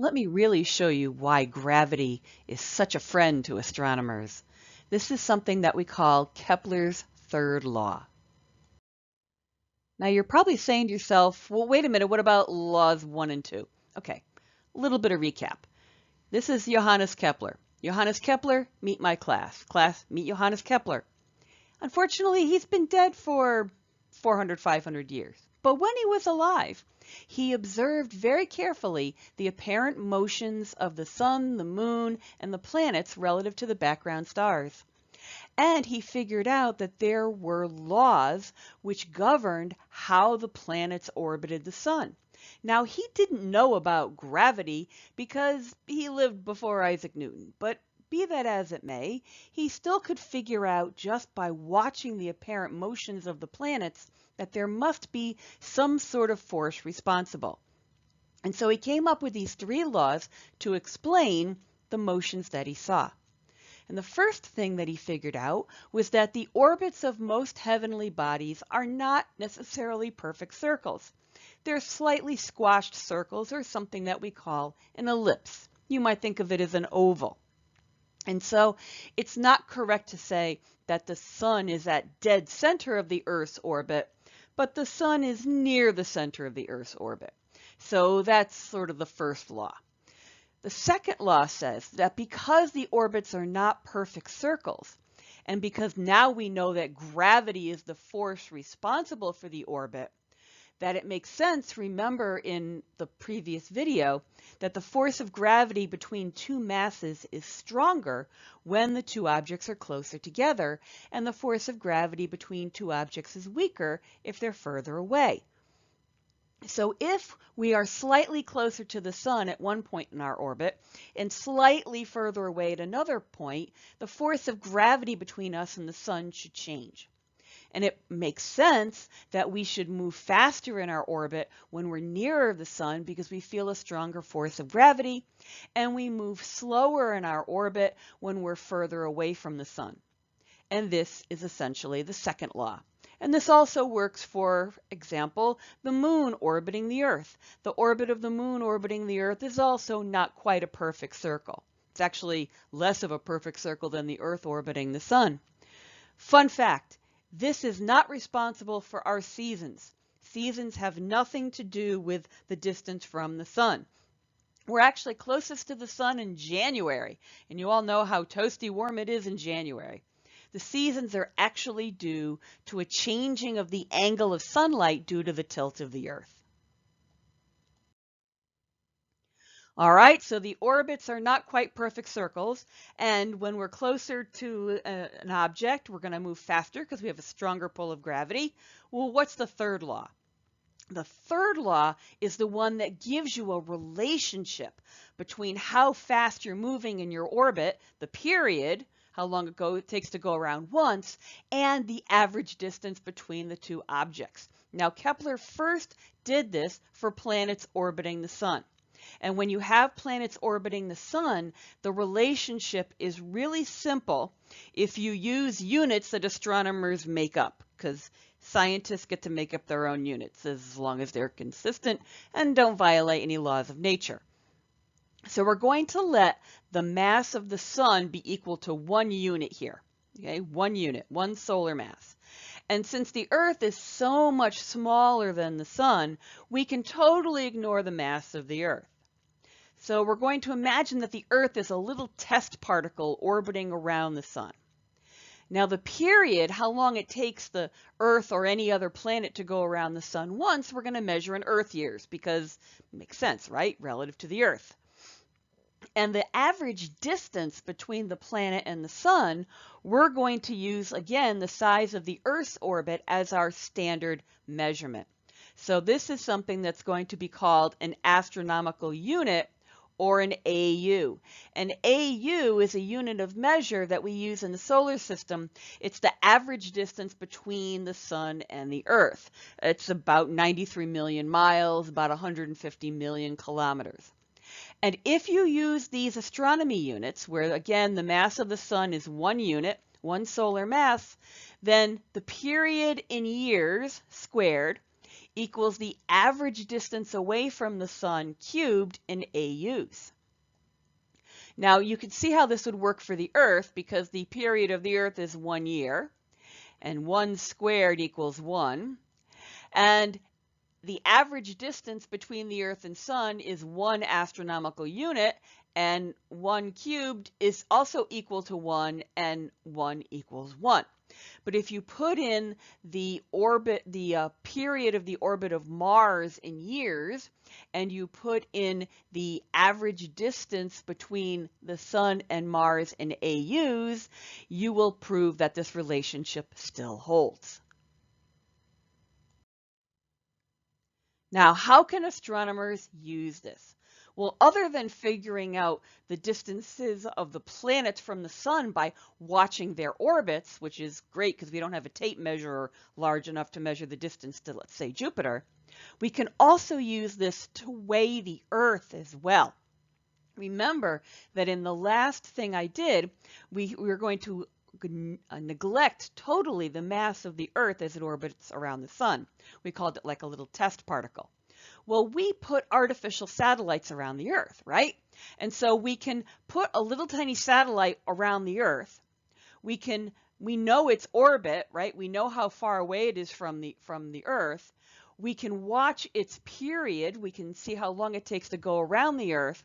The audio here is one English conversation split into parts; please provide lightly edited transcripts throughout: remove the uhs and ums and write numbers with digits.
Let me really show you why gravity is such a friend to astronomers. This is something that we call Kepler's third law. Now you're probably saying to yourself, well, wait a minute, what about laws 1 and 2? Okay, a little bit of recap. This is Johannes Kepler. Johannes Kepler, meet my class. Class, meet Johannes Kepler. Unfortunately, he's been dead for 400, 500 years. But when he was alive, he observed very carefully the apparent motions of the sun, the moon, and the planets relative to the background stars. And he figured out that there were laws which governed how the planets orbited the sun. Now, he didn't know about gravity because he lived before Isaac Newton, but be that as it may, he still could figure out just by watching the apparent motions of the planets that there must be some sort of force responsible. And so he came up with these 3 laws to explain the motions that he saw. And the first thing that he figured out was that the orbits of most heavenly bodies are not necessarily perfect circles. They're slightly squashed circles, or something that we call an ellipse. You might think of it as an oval. And so it's not correct to say that the sun is at dead center of the Earth's orbit, but the sun is near the center of the Earth's orbit. So that's sort of the first law. The second law says that because the orbits are not perfect circles, and because now we know that gravity is the force responsible for the orbit, that it makes sense, remember in the previous video, that the force of gravity between 2 masses is stronger when the 2 objects are closer together, and the force of gravity between 2 objects is weaker if they're further away. So if we are slightly closer to the sun at one point in our orbit and slightly further away at another point, the force of gravity between us and the sun should change. And it makes sense that we should move faster in our orbit when we're nearer the sun because we feel a stronger force of gravity, and we move slower in our orbit when we're further away from the sun. And this is essentially the second law. And this also works, for example, the moon orbiting the Earth. The orbit of the moon orbiting the Earth is also not quite a perfect circle. It's actually less of a perfect circle than the Earth orbiting the sun. Fun fact, this is not responsible for our seasons. Seasons have nothing to do with the distance from the sun. We're actually closest to the sun in January, and you all know how toasty warm it is in January. The seasons are actually due to a changing of the angle of sunlight due to the tilt of the Earth. All right, so the orbits are not quite perfect circles, and when we're closer to an object, we're going to move faster because we have a stronger pull of gravity. Well, what's the third law? The third law is the one that gives you a relationship between how fast you're moving in your orbit, the period, how long it takes to go around once, and the average distance between the 2 objects. Now, Kepler first did this for planets orbiting the sun. And when you have planets orbiting the sun, the relationship is really simple if you use units that astronomers make up, because scientists get to make up their own units as long as they're consistent and don't violate any laws of nature. So we're going to let the mass of the sun be equal to 1 unit here. Okay, 1 unit, 1 solar mass. And since the Earth is so much smaller than the sun, we can totally ignore the mass of the Earth. So we're going to imagine that the Earth is a little test particle orbiting around the sun. Now the period, how long it takes the Earth or any other planet to go around the sun once, we're going to measure in Earth years because it makes sense, right? Relative to the Earth. And the average distance between the planet and the sun, we're going to use, again, the size of the Earth's orbit as our standard measurement. So this is something that's going to be called an astronomical unit, or an AU. An AU is a unit of measure that we use in the solar system. It's the average distance between the sun and the Earth. It's about 93 million miles, about 150 million kilometers. And if you use these astronomy units, where again the mass of the sun is 1 unit, 1 solar mass, then the period in years squared equals the average distance away from the sun cubed in AUs. Now you can see how this would work for the Earth because the period of the Earth is 1 year, and 1 squared equals 1. And the average distance between the Earth and Sun is 1 astronomical unit, and 1 cubed is also equal to 1, and 1 equals 1. But if you put in the period of the orbit of Mars in years, and you put in the average distance between the Sun and Mars in AUs, you will prove that this relationship still holds. Now, how can astronomers use this? Well, other than figuring out the distances of the planets from the sun by watching their orbits, which is great because we don't have a tape measure large enough to measure the distance to, let's say, Jupiter, we can also use this to weigh the Earth as well. Remember that in the last thing I did, we were going to neglect totally the mass of the Earth as it orbits around the sun. We called it like a little test particle. Well, we put artificial satellites around the Earth, right? And so we can put a little tiny satellite around the Earth. We know its orbit, right? We know how far away it is from the Earth. We can watch its period. We can see how long it takes to go around the Earth.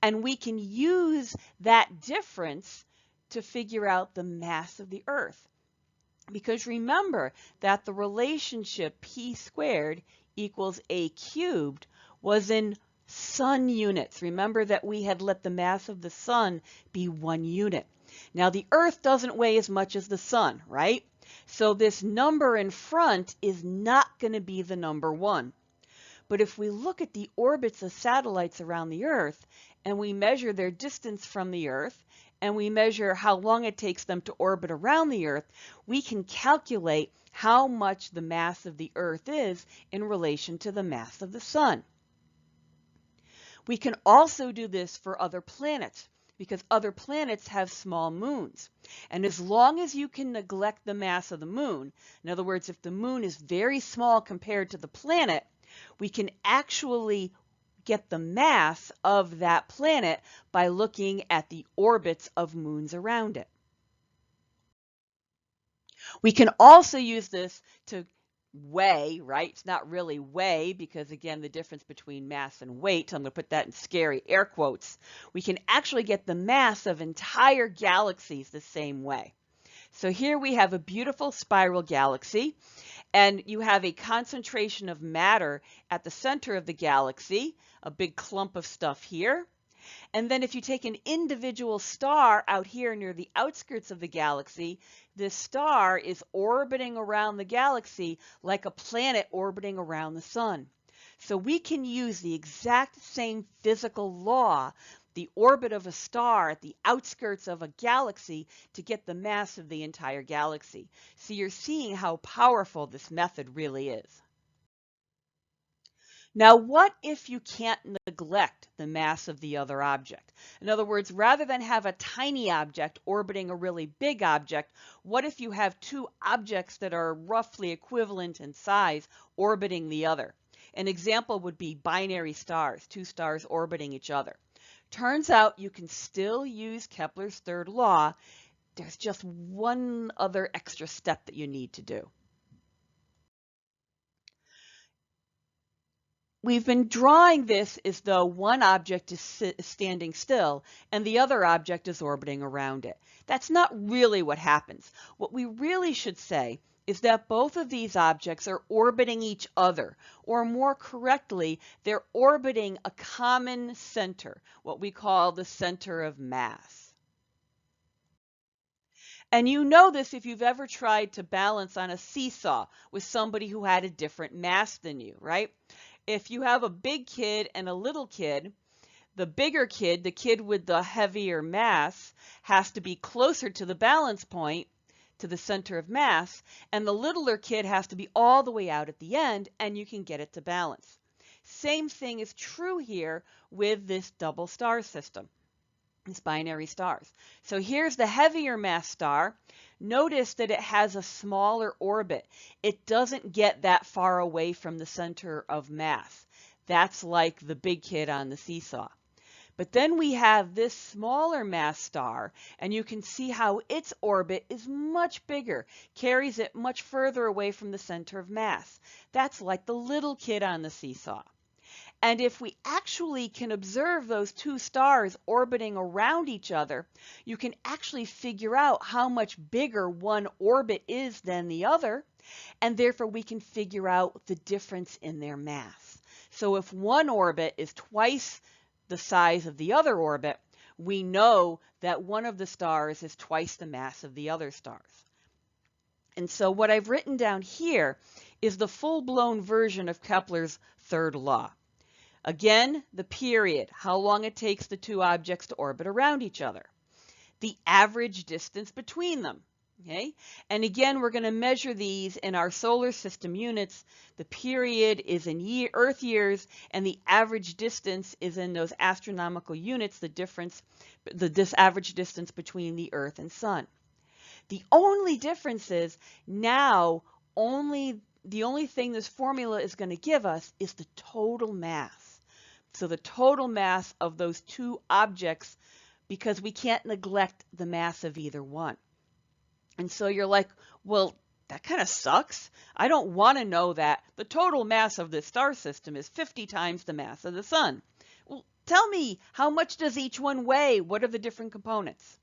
And we can use that difference to figure out the mass of the Earth. Because remember that the relationship p squared equals a cubed was in sun units. Remember that we had let the mass of the sun be 1 unit. Now the Earth doesn't weigh as much as the sun, right? So this number in front is not going to be the number 1. But if we look at the orbits of satellites around the Earth and we measure their distance from the Earth and we measure how long it takes them to orbit around the Earth, we can calculate how much the mass of the Earth is in relation to the mass of the sun. We can also do this for other planets because other planets have small moons. And as long as you can neglect the mass of the moon, in other words, if the moon is very small compared to the planet, we can actually get the mass of that planet by looking at the orbits of moons around it. We can also use this to weigh, right? It's not really weigh because, again, the difference between mass and weight, so I'm going to put that in scary air quotes. We can actually get the mass of entire galaxies the same way. So here we have a beautiful spiral galaxy, and you have a concentration of matter at the center of the galaxy, a big clump of stuff here. And then if you take an individual star out here near the outskirts of the galaxy, this star is orbiting around the galaxy like a planet orbiting around the sun. So we can use the exact same physical law, the orbit of a star at the outskirts of a galaxy, to get the mass of the entire galaxy. So you're seeing how powerful this method really is. Now, what if you can't neglect the mass of the other object? In other words, rather than have a tiny object orbiting a really big object, what if you have two objects that are roughly equivalent in size orbiting the other? An example would be binary stars, two stars orbiting each other. Turns out you can still use Kepler's third law. There's just one other extra step that you need to do. We've been drawing this as though one object is standing still and the other object is orbiting around it. That's not really what happens. What we really should say is that both of these objects are orbiting each other, or more correctly, they're orbiting a common center, what we call the center of mass. And you know this if you've ever tried to balance on a seesaw with somebody who had a different mass than you, right? If you have a big kid and a little kid, the bigger kid, the kid with the heavier mass, has to be closer to the balance point, to the center of mass, and the littler kid has to be all the way out at the end, and you can get it to balance. Same thing is true here with this double star system. These binary stars. So here's the heavier mass star. Notice that it has a smaller orbit. It doesn't get that far away from the center of mass. That's like the big kid on the seesaw. But then we have this smaller mass star, and you can see how its orbit is much bigger, carries it much further away from the center of mass. That's like the little kid on the seesaw. And if we actually can observe those two stars orbiting around each other, you can actually figure out how much bigger one orbit is than the other, and therefore we can figure out the difference in their mass. So if one orbit is twice the size of the other orbit, we know that one of the stars is twice the mass of the other stars. And so what I've written down here is the full-blown version of Kepler's third law. Again, the period, how long it takes the two objects to orbit around each other. The average distance between them. Okay? And again, we're going to measure these in our solar system units. The period is in Earth years, and the average distance is in those astronomical units, this average distance between the Earth and Sun. The only difference is now the only thing this formula is going to give us is the total mass. So the total mass of those two objects, because we can't neglect the mass of either one. And so you're like, well, that kind of sucks. I don't want to know that the total mass of this star system is 50 times the mass of the sun. Well, tell me, how much does each one weigh? What are the different components?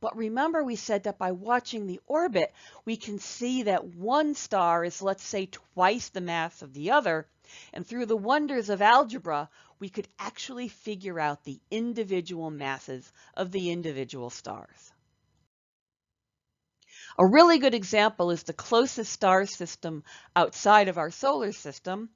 But remember, we said that by watching the orbit, we can see that one star is, let's say, twice the mass of the other. And through the wonders of algebra, we could actually figure out the individual masses of the individual stars. A really good example is the closest star system outside of our solar system.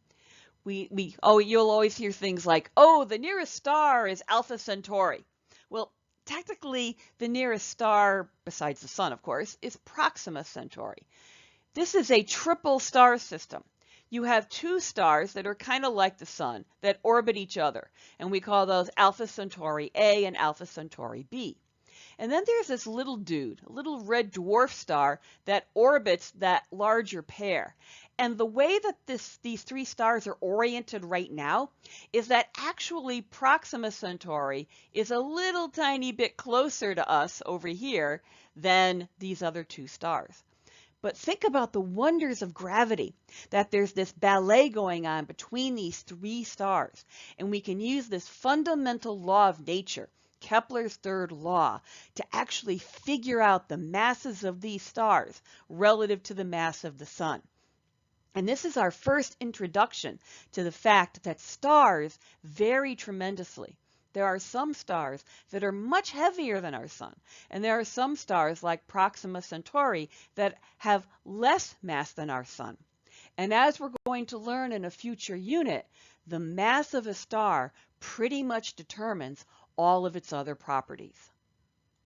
You'll always hear things like, oh, the nearest star is Alpha Centauri. Well, technically, the nearest star, besides the sun, of course, is Proxima Centauri. This is a triple star system. You have two stars that are kind of like the sun that orbit each other, and we call those Alpha Centauri A and Alpha Centauri B. And then there's this little dude, a little red dwarf star that orbits that larger pair. And the way that these three stars are oriented right now is that actually Proxima Centauri is a little tiny bit closer to us over here than these other two stars. But think about the wonders of gravity, that there's this ballet going on between these three stars. And we can use this fundamental law of nature, Kepler's third law, to actually figure out the masses of these stars relative to the mass of the sun. And this is our first introduction to the fact that stars vary tremendously. There are some stars that are much heavier than our sun, and there are some stars like Proxima Centauri that have less mass than our sun. And as we're going to learn in a future unit, the mass of a star pretty much determines all of its other properties.